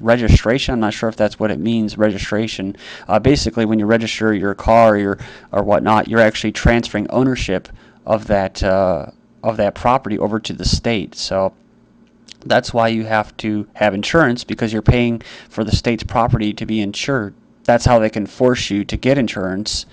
registration. I'm not sure if that's what it means, registration. Basically, when you register your car or whatnot, you're actually transferring ownership of that property over to the state. So that's why you have to have insurance, because you're paying for the state's property to be insured. That's how they can force you to get insurance,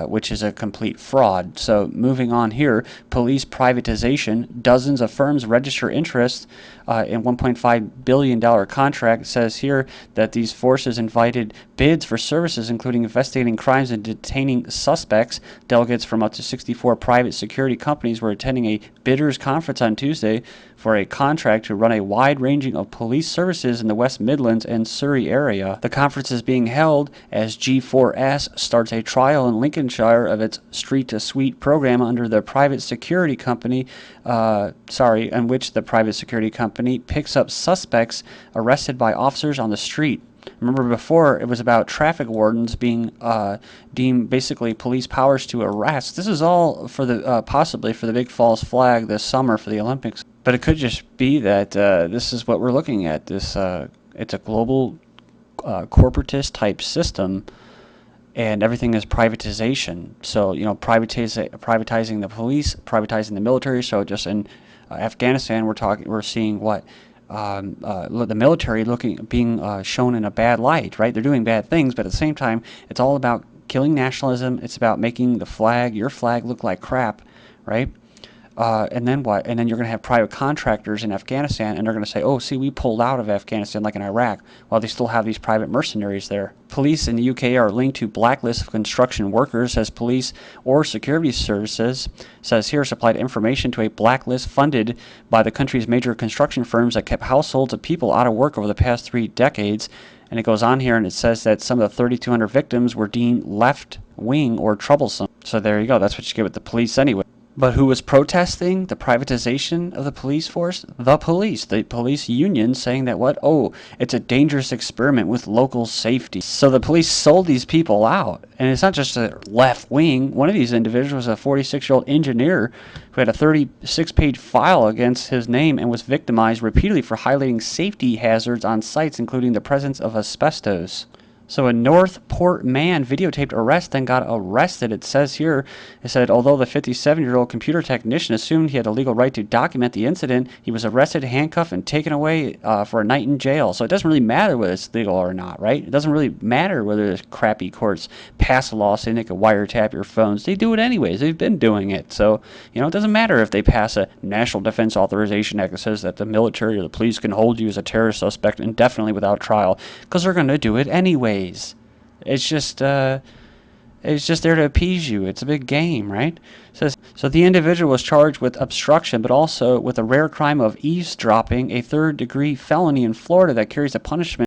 which is a complete fraud. So moving on here, police privatization. Dozens of firms register interest in $1.5 billion contract. It says here that these forces invited bids for services including investigating crimes and detaining suspects. Delegates from up to 64 private security companies were attending a bidders conference on Tuesday for a contract to run a wide ranging of police services in the West Midlands and Surrey area. The conference is being held as G4S starts a trial in Lincolnshire of its Street to Suite program under the private security company, in which the private security company picks up suspects arrested by officers on the street. Remember before, it was about traffic wardens being deemed basically police powers to arrest. This is all for the possibly for the big false flag this summer for the Olympics. But it could just be that this is what we're looking at. This it's a global corporatist type system, and everything is privatization. So privatizing the police, privatizing the military. So just in Afghanistan, we're seeing what the military being shown in a bad light, right? They're doing bad things, but at the same time, it's all about killing nationalism. It's about making your flag look like crap, right? And then what? And then you're going to have private contractors in Afghanistan, and they're going to say, oh, see, we pulled out of Afghanistan like in Iraq, while they still have these private mercenaries there. Police in the UK are linked to blacklists of construction workers, says police or security services, says here, supplied information to a blacklist funded by the country's major construction firms that kept households of people out of work over the past 3 decades. And it goes on here, and it says that some of the 3,200 victims were deemed left-wing or troublesome. So there you go. That's what you get with the police anyway. But who was protesting the privatization of the police force? The police union, saying that what? Oh, it's a dangerous experiment with local safety. So the police sold these people out. And it's not just a left wing. One of these individuals was a 46-year-old engineer who had a 36-page file against his name and was victimized repeatedly for highlighting safety hazards on sites, including the presence of asbestos. So a Northport man videotaped arrest, then got arrested. It says here, it said, although the 57-year-old computer technician assumed he had a legal right to document the incident, he was arrested, handcuffed, and taken away for a night in jail. So it doesn't really matter whether it's legal or not, right? It doesn't really matter whether the crappy courts pass a law saying they can wiretap your phones. They do it anyways. They've been doing it. So, it doesn't matter if they pass a National Defense Authorization Act that says that the military or the police can hold you as a terrorist suspect indefinitely without trial, because they're going to do it anyways. It's just there to appease you. It's a big game, right? So the individual was charged with obstruction, but also with a rare crime of eavesdropping, a third-degree felony in Florida that carries a punishment